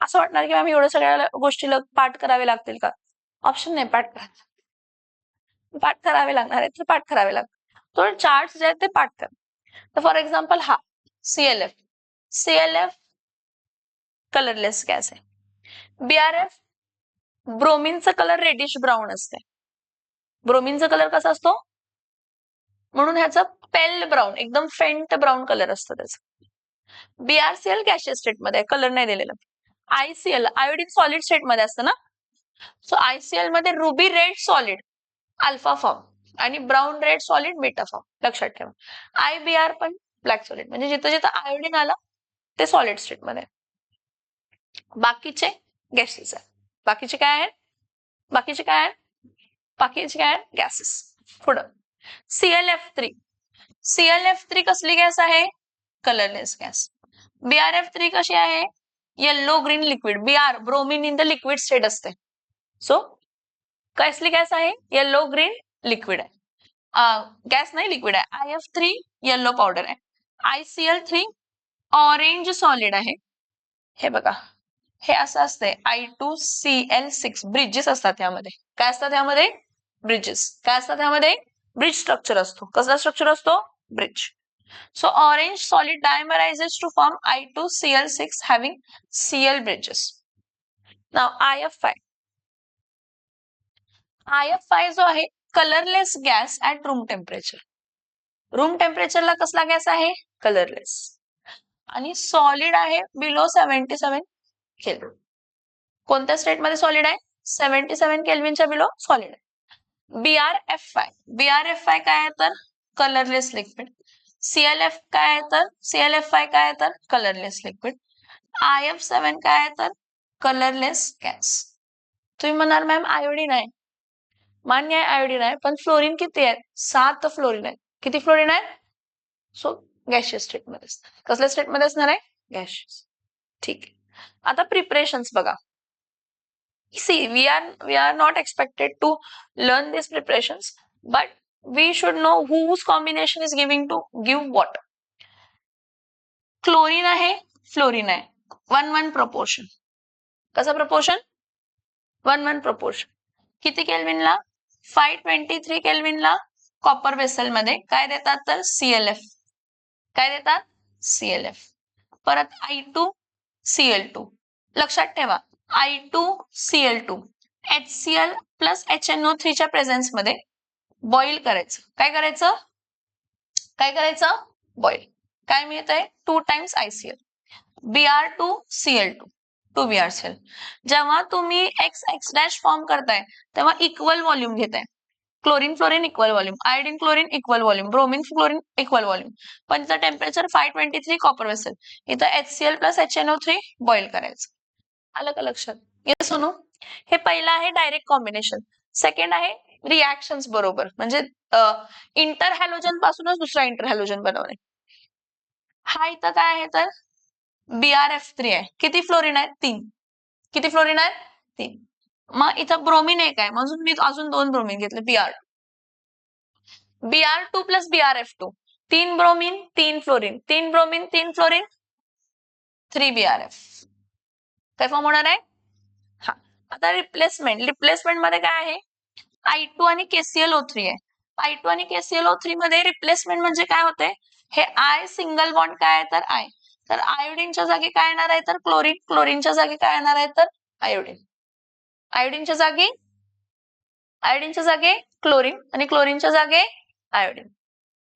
असं वाटणार की मॅम एवढं सगळ्या गोष्टीला पाठ करावे लागतील का? ऑप्शन नाही, पाठ करावे लागणार आहे तर पाठ करावे लागतात. थोडे चार्ट्स जे आहेत ते पाठ कर. तर फॉर एक्झाम्पल हा CLF कलरलेस गॅस आहे. BRF ब्रोमीनचा कलर रेडिश ब्राऊन असते. ब्रोमीनचा कलर कसा असतो? म्हणून ह्याचा पेल ब्राऊन, एकदम फेंट ब्राऊन कलर असतो त्याचा. BRCL गॅशियस स्टेट मध्ये, कलर नाही दिलेला. ICL आयोडीन सॉलिड स्टेट मध्ये असतं ना. सो ICL मध्ये ruby red solid alpha form आणि brown red solid beta form. लक्षात ठेवा. IBR पण ब्लॅक सॉलिड, म्हणजे जिथं जिथं आयोडीन आला ते सॉलिड स्टेट मध्ये. बाकीचे गॅसेस आहेत. बाकीचे काय आहेत? गॅसेस. पुढं ClF3. ClF3 कसली गॅस आहे? Colourless gas. BrF3 कशी आहे? Yellow green liquid. BR bromine in the liquid state असते. सो कसली गॅस आहे? येल्लो ग्रीन लिक्विड आहे. गॅस नाही, लिक्विड आहे. IF3 येल्लो पावडर आहे. ICl3 ऑरेंज सॉलिड आहे. हे बघा, हे असं असतंय I2Cl6. ब्रिजेस असतात त्यामध्ये. काय असतात त्यामध्ये? ब्रिजेस. काय असतात त्यामध्ये? ब्रिज स्ट्रक्चर असतो. कसला स्ट्रक्चर असतो? Bridge. So orange solid dimerizes to form I2Cl6 having Cl bridges. Now IF5. IF5 जो आहे colourless gas at room temperature. Room टेम्परेचरला कसला गॅस आहे? कलरलेस. आणि सॉलिड आहे बिलो 77 केल्विन. कोणत्या स्टेट मध्ये सॉलिड आहे? 77 केल्विनच्या बिलो सॉलिड आहे. BrF5. BrF5 काय आहे तर? Colourless liquid. ClF काय आहे तर? ClF5 काय आहे तर? Colourless liquid. IF7 काय आहे तर? Colourless gas. तुम्ही म्हणाल मॅम आयोडीन आहे. मान्य आहे आयोडीन आहे, पण फ्लोरीन किती आहे? 7 फ्लोरीन आहे. किती फ्लोरीन आहे? सो गॅशियस स्टेट मध्ये असणार. कसल्या स्टेट मध्ये असणार आहे? गॅशियस. ठीक आहे. आता प्रिपरेशन्स बघा. See, we are not expected to learn these preparations, but we should know whose combination is giving to give what. Chlorine आहे, फ्लोरीन आहे. 1-1 proportion. कसा proportion? 1-1 proportion. किती केल्विनला? 523 केल्विनला कॉपर वेसल मध्ये काय देतात तर? ClF. काय देतात? ClF. परत I2Cl2. लक्षात ठेवा, I2Cl2 HCl प्लस HNO3 च्या प्रेझेन्स मध्ये बॉईल करायचं. काय करायचं? बॉईल. काय मिळतंय? 2 times ICl. Br2Cl2 2BrCl. जेव्हा तुम्ही XX' फॉर्म करताय तेव्हा इक्वल व्हॉल्यूम घेताय. Chlorine fluorine equal volume, iodine chlorine equal volume, bromine chlorine equal volume. पण इथं टेम्परेचर 523 कॉपर वेसल. इथं HCl प्लस HNO3 बॉईल करायचं. आलं का लक्षात? Yes no? हे पहिलं आहे डायरेक्ट कॉम्बिनेशन. सेकंड आहे रिॲक्शन्स बरोबर, म्हणजे इंटर हॅलोजन पासूनच दुसरा इंटर हॅलोजन बनवणे. हा इथं काय आहे तर? BrF3 आहे. किती फ्लोरीन आहे? 3. किती फ्लोरीन आहे? 3. मग इथं ब्रोमीन एक आहे, म्हणून मी अजून 2 ब्रोमीन घेतले. Br2 plus BrF2. 3 bromine 3 fluorine, 3 bromine 3 fluorine 3 BRF काय फॉर्म होणार आहे? हा, आता रिप्लेसमेंट मध्ये काय आहे? I2 आणि KClO3 आहे. I2 आणि KClO3 मध्ये रिप्लेसमेंट म्हणजे काय होते? हे I सिंगल बॉन्ड काय आहे तर I, तर आयोडीनच्या जागी काय येणार आहे तर क्लोरीन, क्लोरीनच्या जागी काय येणार आहे तर आयोडीन, आयोडीनच्या जागी क्लोरीन आणि क्लोरीनच्या जागी आयोडीन,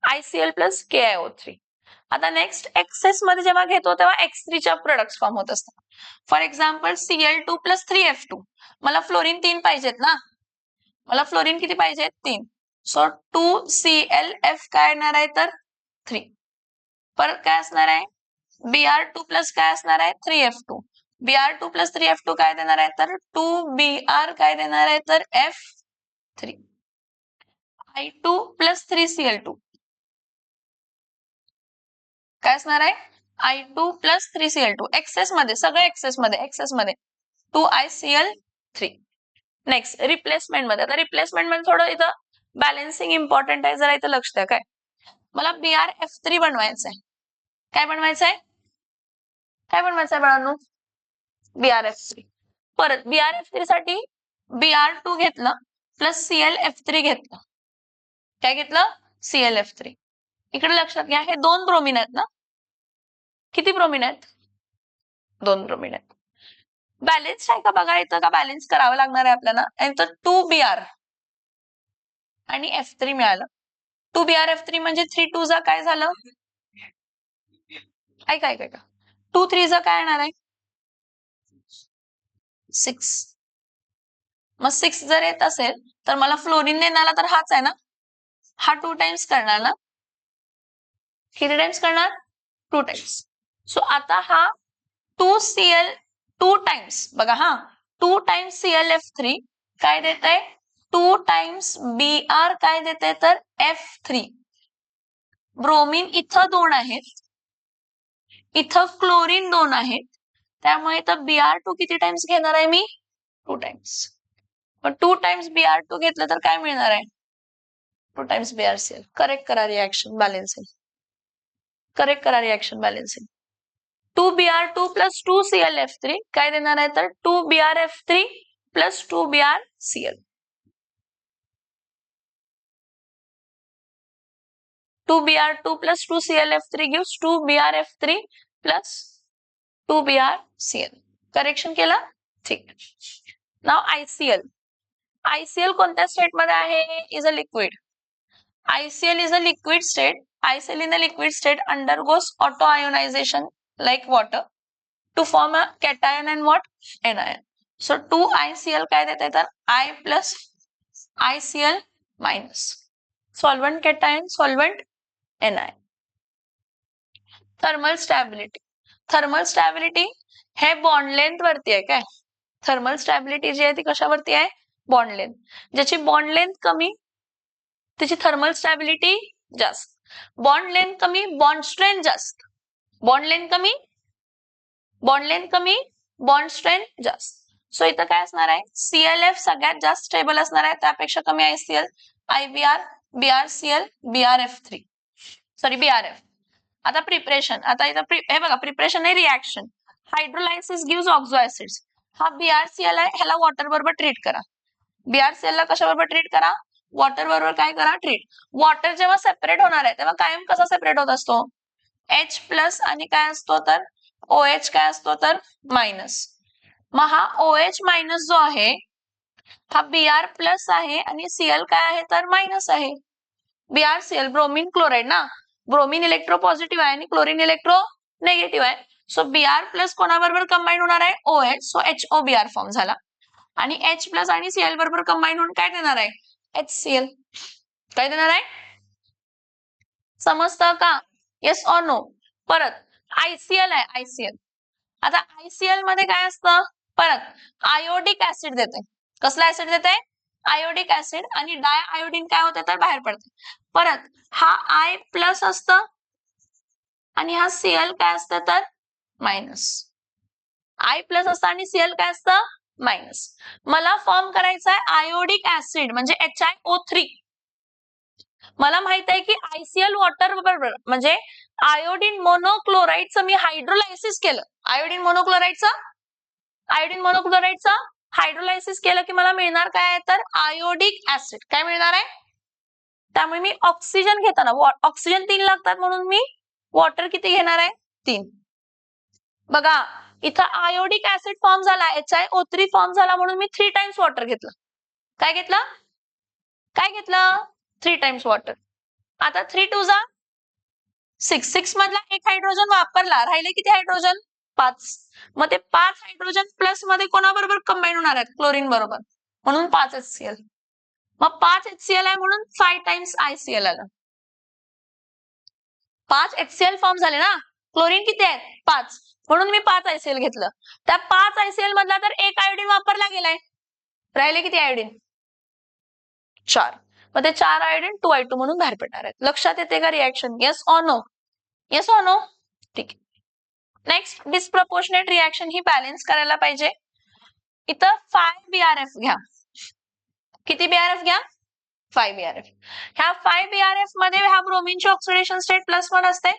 ICl प्लस KiO3. आता नेक्स्ट एक्सेस मध्ये जेव्हा घेतो तेव्हा X3 च्या प्रोडक्ट्स फॉर्म होत असतात. For example Cl2 plus 3F2, मला फ्लोरीन 3 पाहिजेत ना, मला फ्लोरीन किती पाहिजे? 3. सो 2ClF काय येणार आहे तर 3. परत काय असणार आहे? Br2 प्लस काय असणार आहे? 3F2. Br2 प्लस 3F2 काय देणार आहे तर 2Br काय देणार आहे तर F3. I2 प्लस 3Cl2 काय असणार आहे? I2 प्लस 3Cl2 एक्सेस मध्ये, सगळे एक्सेस मध्ये 2ICl3. नेक्स्ट रिप्लेसमेंट मध्ये, आता रिप्लेसमेंट मध्ये थोडं इथं बॅलन्सिंग इम्पॉर्टंट आहे, जरा इथं लक्ष द्या. काय मला BrF3 बनवायचं आहे. काय बनवायचं आहे? काय बनवायचं आहे बाळांनो? BrF3. परत BrF3 साठी Br2 घेतलं प्लस ClF3 घेतलं. काय घेतलं? ClF3. इकडे लक्षात घ्या, हे 2 ब्रोमीन आहेत ना, किती ब्रोमीन आहेत? 2 ब्रोमीन आहेत. बॅलन्स आहे का बघा इथं, का बॅलन्स करावं लागणार आहे आपल्याला. आणि तर 2Br आणि F3 मिळालं. 2Br F3 म्हणजे 3 2 जा काय झालं? ऐका 2 3 जा काय येणार आहे? 6. मग 6 जर येत असेल तर मला फ्लोरीन देणारा तर हाच आहे ना, हा 2 टाइम्स करणार ना, किती टाइम्स करणार? 2 टाइम्स. सो आता हा 2Cl 2 टाइम्स बघा, हा 2 टाइम्स ClF3 काय देत आहे? 2 टाइम्स Br काय देते तर F3. ब्रोमीन इथं 2 आहेत, इथं क्लोरीन 2 आहेत, त्यामुळे तर Br2 किती टाइम्स घेणार आहे मी? 2 टाइम्स. मग 2 टाइम्स Br2 घेतलं तर काय मिळणार आहे? 2 टाइम्स BrCl. करेक्ट करा रिएक्शन बॅलन्सिंग, करेक्ट करा reaction balancing. 2Br2 plus 2ClF3 काय देणार आहे तर 2BrF3 plus 2BrCl. 2Br2 plus 2ClF3 gives 2BrF3 plus 2BrCl. Correction केलं? ठीक. नाव ICl. ICl कोणत्या स्टेट मध्ये आहे? Is a liquid. ICl is a liquid state. ICl in a liquid state undergoes autoionization like water to form a cation and what? Anion. So 2ICl काय देते तर I plus ICl minus. Solvent cation, solvent anion. Thermal stability. Thermal stability हे bond length वरती आहे. काय thermal stability जी आहे ती कशावरती आहे? Bond length. ज्याची बॉन्ड लेंथ कमी त्याची थर्मल स्टॅबिलिटी जास्त. बॉन्ड लेंथ कमी, बॉन्ड स्ट्रेंथ जास्त. बॉन्ड लेंथ कमी, बॉन्ड स्ट्रेंथ जास्त. सो इथं काय असणार आहे? ClF सगळ्यात जास्त स्टेबल असणार आहे, त्यापेक्षा कमी ICl, IBr, BrCl, BrF3 sorry BrF. आता प्रिपरेशन, आता इथं हे बघा प्रिपरेशन आहे reaction. Hydrolysis gives oxo acids. हा BrCl आहे, ह्याला वॉटर बरोबर ट्रीट करा. BrCl ला कशाबरोबर ट्रीट करा? वॉटर बरोबर काय करा? ट्रीट. वॉटर जेव्हा सेपरेट होणार आहे तेव्हा कायम कसा सेपरेट होत असतो? H प्लस आणि काय असतो तर OH काय असतो तर मायनस. मग हा OH मायनस जो आहे हा Br प्लस आहे आणि Cl काय आहे तर मायनस आहे. BrCl ब्रोमीन क्लोराइड ना, ब्रोमीन इलेक्ट्रो पॉझिटिव्ह आहे आणि क्लोरीन इलेक्ट्रो नेगेटिव्ह आहे. सो Br प्लस कोणाबरोबर कंबाईन होणार आहे? OH. सो HOBr फॉर्म झाला आणि H प्लस आणि Cl बरोबर कंबाईन होऊन काय देणार आहे? HCl. काय देणार आहे? समजतं का? Yes or no? परत ICl आहे, ICl. आता ICl मध्ये काय असतं? परत आयोडिक ऍसिड देते. कसला ऍसिड देते? आयोडिक ऍसिड आणि डाय आयोडीन काय होते तर बाहेर पडते. परत हा I प्लस असतं आणि हा Cl काय असतं तर मायनस. I प्लस असतं आणि Cl काय असतं? मायनस. मला फॉर्म करायचा आहे आयोडिक ऍसिड म्हणजे HiO3. मला माहित आहे की आयसीएल वॉटर बरोबर म्हणजे आयोडीन मोनोक्लोराइडचं मी हायड्रोलायसिस केलं. आयोडीन मोनोक्लोराइडचं हायड्रोलायसिस केलं की मला मिळणार काय आहे तर आयोडिक ऍसिड. काय मिळणार आहे? त्यामुळे मी ऑक्सिजन घेताना ऑक्सिजन 3 लागतात म्हणून मी वॉटर किती घेणार आहे? 3. बघा इथं आयोडिक ऍसिड फॉर्म झाला, HiO3 फॉर्म झाला म्हणून मी 3 टाइम्स वॉटर घेतलं. काय घेतलं? 3 टाइम्स वॉटर. आता 3 2 जा 6. 6 मधला एक हायड्रोजन वापरला, राहिले किती हायड्रोजन? 5. मग ते 5 हायड्रोजन प्लस मध्ये कोणाबरोबर कंबाईन होणार आहेत? क्लोरीन बरोबर, म्हणून 5 HCl. मग 5 HCl आहे म्हणून 5 टाइम्स ICl आलं. 5 HCl फॉर्म झाले ना, क्लोरीन किती आहे? 5, म्हणून मी 5 ICl घेतलं. त्या 5 ICl मधला तर एक आयोडीन वापरला गेलाय, राहिले किती आयोडीन? 4. मग ते 4 आयोडीन 2I2 म्हणून बाहेर पडणार आहेत. लक्षात येते का reaction? Yes or no? Yes or no? ठीक आहे. नेक्स्ट, डिस्प्रपोर्शनेट रिएक्शन ही बॅलन्स करायला पाहिजे. इथं 5 BRF घ्या. किती BRF घ्या? 5 BRF. ह्या 5 BRF मध्ये ह्या ब्रोमीनची ऑक्सिडेशन स्टेट +1 असते,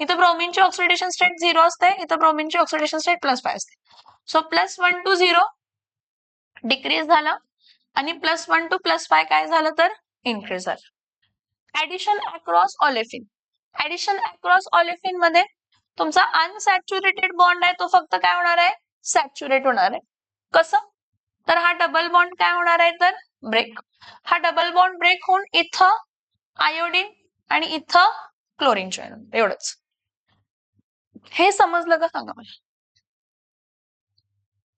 इथं ब्रोमीनची ऑक्सिडेशन स्टेट 0 असते, इथं ब्रोमीनची ऑक्सिडेशन स्टेट +5 असते. सो +1 to 0 डिक्रीज झालं आणि +1 to +5 काय झालं तर इन्क्रीज झालं. Addition across olefin. Addition across olefin मध्ये तुमचा अनसॅच्युरेटेड बॉन्ड आहे तो फक्त काय होणार आहे? सॅच्युरेट होणार आहे. कसं? तर हा डबल बॉन्ड काय होणार आहे तर ब्रेक. हा डबल बॉन्ड ब्रेक होऊन इथं आयोडीन आणि इथं क्लोरीन जॉईन होणार. एवढंच. हे समजलं का सांगा मला?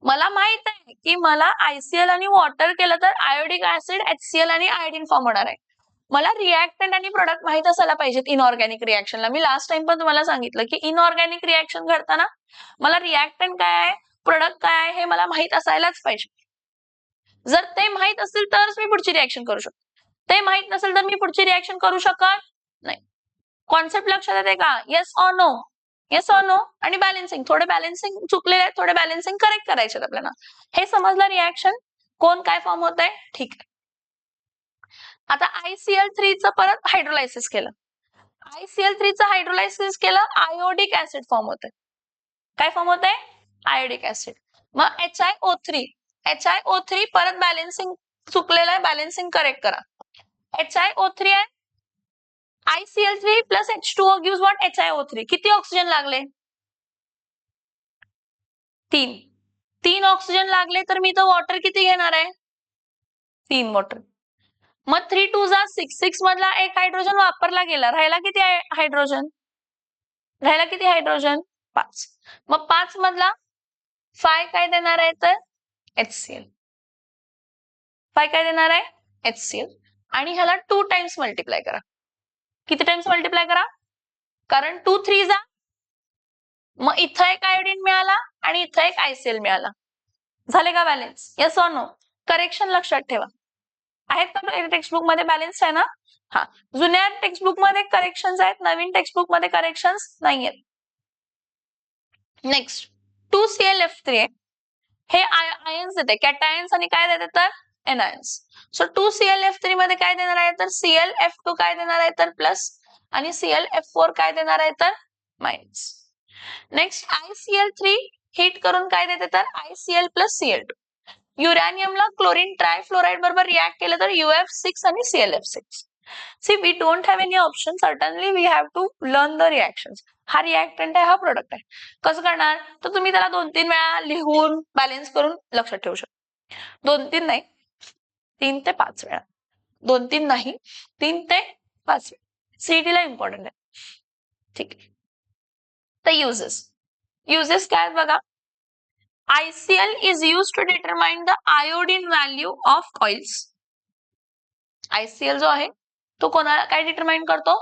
मला माहित आहे की मला ICL आणि वॉटर केलं तर आयोडिक ऍसिड HCl आणि आयोडीन फॉर्म होणार आहे. मला रिएक्टंट आणि प्रोडक्ट माहित असायला पाहिजेत इनऑर्गॅनिक रिएक्शनला. मी लास्ट टाइम पण तुम्हाला सांगितलं की इनऑर्गॅनिक रिएक्शन घडताना मला रिएक्टंट काय आहे, प्रोडक्ट काय आहे हे मला माहित असायलाच पाहिजे. जर ते माहित असेल तरच मी पुढची रिएक्शन करू शकतो. ते माहित नसेल तर मी पुढची रिएक्शन करू शकत नाही. कॉन्सेप्ट लक्षात येते का? Yes or no? Yes or no? आणि बॅलन्सिंग, थोडे बॅलन्सिंग चुकलेले आहेत, थोडे बॅलन्सिंग करेक्ट करायचे आपल्याला. हे समजलं रिएक्शन कोण काय फॉर्म होत आहे? ठीक आहे. आता ICl3 चं परत हायड्रोलायसिस केलं. ICl3 चं हायड्रोलायसिस केलं, आयोडिक ऍसिड फॉर्म होत आहे. काय फॉर्म होत आहे? Iodic acid. मग HiO3 परत बॅलन्सिंग चुकलेलं आहे, बॅलन्सिंग करेक्ट करा. HiO3 आहे, ICl3 plus H2O gives what? HiO3. किती ऑक्सिजन लागले? 3. 3 ऑक्सिजन लागले तर मी तो वॉटर किती घेणार आहे? 3 वॉटर. मग 3 2 जा 6. 6 मधला एक हायड्रोजन वापरला गेला, राहिला किती हायड्रोजन? 5. मग 5 मधला 5 काय देणार आहे तर HCl. 5 काय देणार आहे? HCl. आणि ह्याला 2 टाइम्स मल्टिप्लाय करा. किती टाइम्स मल्टिप्लाय करा? कारण 2 3 जा, मग इथं एक आयोडीन मिळाला आणि इथं एक ICl मिळाला. झाले का balance? Yes or no? Correction लक्षात ठेवा. आहेत का टेक्स्टबुक मध्ये बॅलन्स आहे ना? हा. जुन्या टेक्स्टबुक मध्ये करेक्शन्स आहेत, नवीन टेक्स्टबुक मध्ये करेक्शन्स नाही आहेत. नेक्स्ट 2ClF3 आहे. हे आयन्स देते, कॅटायन्स आणि काय देते तर एनायन्स. सो 2ClF3 मध्ये काय देणार आहे तर ClF2 काय देणार आहे तर प्लस आणि ClF4 काय देणार आहे तर मायनस. नेक्स्ट ICl3 हीट करून काय देते तर ICl plus Cl2. युरॅनियमला क्लोरीन ट्रायफ्लोराइड बरोबर रिएक्ट केलं तर UF6 आणि ClF6. See, we don't have any option. Certainly we have to learn the reactions. हा रिएक्टंट आहे, हा प्रोडक्ट आहे. कसं करणार तर तुम्ही त्याला 2-3 वेळा लिहून बॅलन्स करून लक्षात ठेवू शकता. 2-3 नाही, 3 ते 5 वेळा. 2-3 नाही, 3 ते 5 वेळा. CET ला इम्पॉर्टंट आहे. ठीक आहे. तर युजेस काय आहेत बघा. ICl is used to determine the iodine value of oils. ICl जो आहे तो कोणाला काय डिटरमाइन करतो?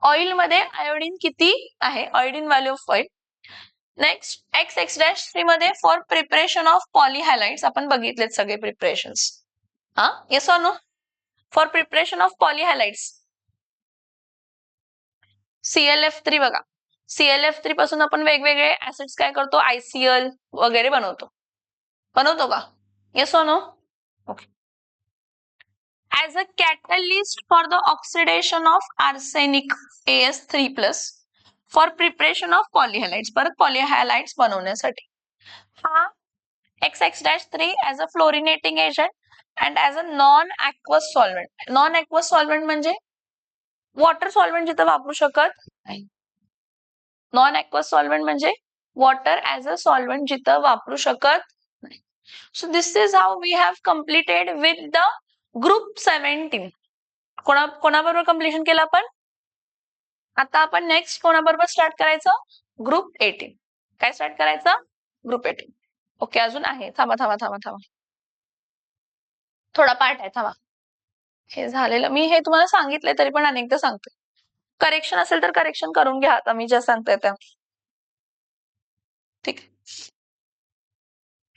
ऑइल मध्ये आयोडीन किती आहे, iodine value of oil. Next XX-3 मध्ये फॉर प्रिपरेशन ऑफ पॉलीहॅलाइड्स आपण बघितलेत सगळे प्रिपरेशन्स. हा, yes or no? For preparation of polyhalides ClF3 बघा. ClF3 पासून आपण वेगवेगळे ऍसिड्स काय करतो, ICl वगैरे बनवतो का? Yes or no? Okay. As a catalyst for the oxidation of arsenic AS3+ for preparation of polyhalides, परत पॉलीहॅलाइड्स बनवण्यासाठी. हा XX-3 as a fluorinating agent and as a non aqueous solvent. Non aqueous solvent म्हणजे water solvent जिथं वापरू शकत नाही. Non aqueous solvent म्हणजे water as a solvent जिथं वापरू शकत नाही. So this is how we have completed with the group 17. कोणाबरोबर कम्प्लिशन केलं आपण? आता आपण नेक्स्ट कोणाबरोबर स्टार्ट करायचं? ग्रुप 18. काय स्टार्ट करायचं? ग्रुप 18. ओके, अजून आहे. थांबा. थोडा पार्ट आहे, थांबा. हे झालेलं मी हे तुम्हाला सांगितलंय तरी पण अनेकदा सांगते. करेक्शन असेल तर करेक्शन करून घ्या आता मी ज्या सांगते त्या. ठीक आहे.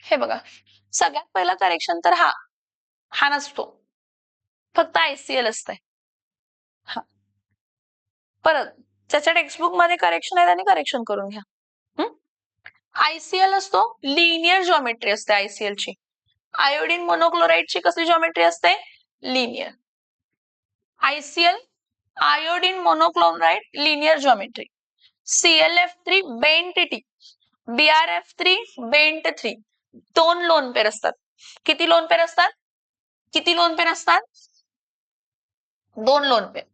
हे बघा, सगळ्यात पहिला करेक्शन तर हा नसतो, फक्त ICL असतंय. हा, परत ज्याच्या टेक्स्टबुक मध्ये करेक्शन आहे त्यांनी करेक्शन करून घ्या. ICL असतो, लिनियर जॉमेट्री असते ICL ची. आयोडीन मोनोक्लोराइडची कसली जॉमेट्री असते? Linear. ICL iodine monochloride linear geometry. ClF3 bent T, BrF3 bent 3. 2 loan pair असतात. किती लोन पेर असतात? 2 लोन पेर.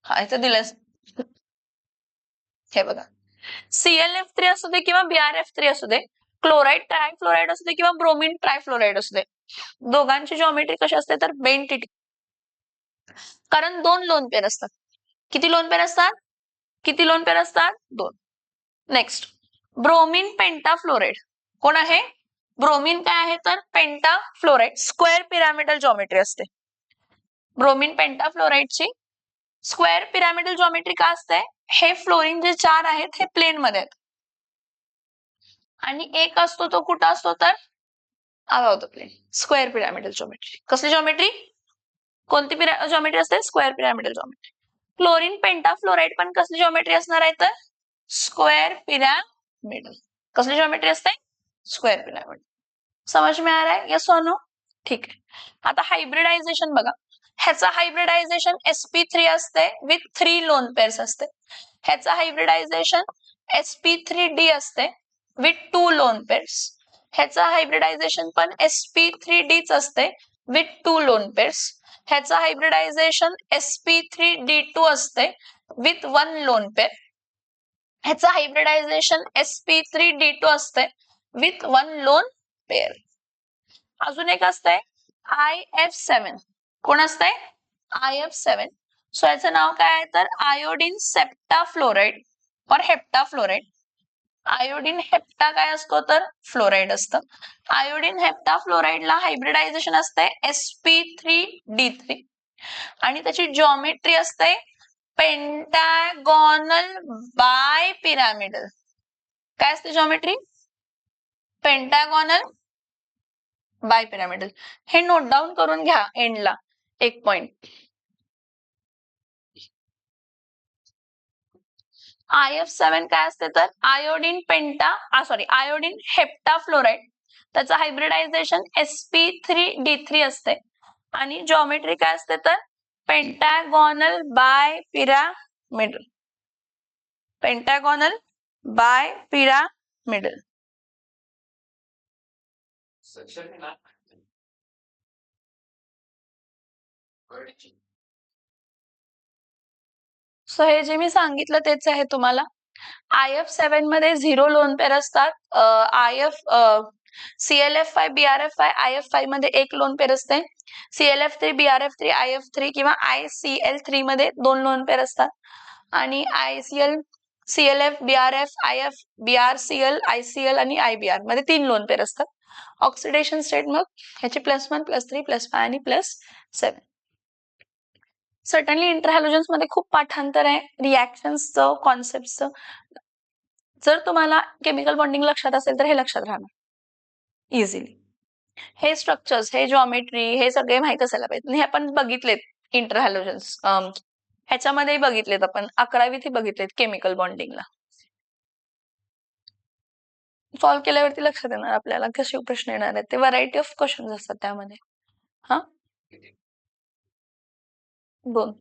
हा, इथं दिलंय. हे बघा, ClF3 असू दे किंवा BrF3 असू दे, क्लोराइड ट्रायफ्लोराइड असू दे किंवा ब्रोमीन ट्रायफ्लोराइड असू दे, दोघांची जॉमेट्री कशी असते तर बेंट T. कारण 2 लोन पेर असतात. किती लोन पेर असतात? 2. Next, bromine pentafluoride. कोण आहे? ब्रोमीन काय आहे तर पेंटाफ्लोराइड. स्क्वेअर पिरामिडल जॉमेट्री असते. ब्रोमीन पेंटाफ्लोराइडची स्क्वेअर पिरामिडल जॉमेट्री का असते? हे फ्लोरीन जे 4 आहेत हे प्लेन मध्ये आहेत आणि एक असतो तो कुठं असतो तर above the plane. Square pyramidal geometry. कसली जॉमेट्री? कोणती जॉमेट्री असते? Square pyramidal geometry. Fluorine pentafluoride पण कसली जॉमेट्री असणार आहे तर स्क्वेअर पिरामिडल. कसली जॉमेट्री असते? Square pyramid. समझ में आ रहा है? यस और नो? ठीक आहे. आता हायब्रिडायझेशन बघा, ह्याचा हायब्रिडायझेशन sp3 असते विथ 3 लोन पेअर्स असते. ह्याचा हायब्रिडायझेशन sp3d असते विथ 2 लोन पेअर्स. ह्याचा हायब्रिडायझेशन पण sp3d च असते विथ 2 लोन पेअर्स. ह्याचा हायब्रिडायझेशन sp3d2 असते विथ 1 लोन पेअर. ह्याचा हायब्रिडायझेशन sp3d2 असते विथ 1 लोन पेअर. अजून एक असतंय IF7. कोण असतंय? IF7. सो याचं नाव काय आहे तर आयोडीन सेप्टाफ्लोराइड और हेप्टाफ्लोराइड. आयोडीन हेप्टा काय असतो तर फ्लोराइड असतं. आयोडीन हेप्टाफ्लोराइडला हायब्रिडायझेशन असते sp3d3 आणि त्याची जॉमेट्री असते पेंटागॉनल बाय पिरामिडल. काय असते जॉमेट्री? Pentagonal bipyramidal. हे नोट डाऊन करून घ्या एंडला एक पॉइंट. IF7 काय असते तर आयोडीन आयोडीन हेप्टाफ्लोराइड. त्याचं हायब्रिडायझेशन sp3d3 असते आणि जॉमेट्री काय असते तर pentagonal bipyramidal. Pentagonal bipyramidal. So हे जे मी सांगितलं तेच आहे तुम्हाला. IF7 मध्ये 0 लोन पेअर असतात. ClF5 BrF5 IF5 मध्ये 1 लोन पेअर असते. ClF3 BrF3 IF3 किंवा ICl3 मध्ये 2 लोन पेअर असतात आणि ClF BrF IF BrCl ICl आणि IBr मध्ये 3 लोन पेअर असतात. ऑक्सिडेशन स्टेट मग ह्याची +1 +3 +5 आणि +7. सर्टनली इंटरहॅलोजन्स मध्ये खूप पाठांतर आहे रिॲक्शन्सचं, कॉन्सेप्टचं. जर तुम्हाला केमिकल बॉन्डिंग लक्षात असेल तर हे लक्षात राहणार इझिली. हे स्ट्रक्चर्स, हे जॉमेट्री, हे सगळे माहित असायला पाहिजे. हे आपण बघितलेत इंटरहॅलोजन्स. ह्याच्यामध्येही बघितलेत आपण 11वीत बघितलेत केमिकल बॉन्डिंगला. सॉल्व्ह केल्यावरती लक्षात येणार आपल्याला कसे प्रश्न येणार आहेत ते. व्हरायटी ऑफ क्वेश्चन्स असतात त्यामध्ये. हा, 2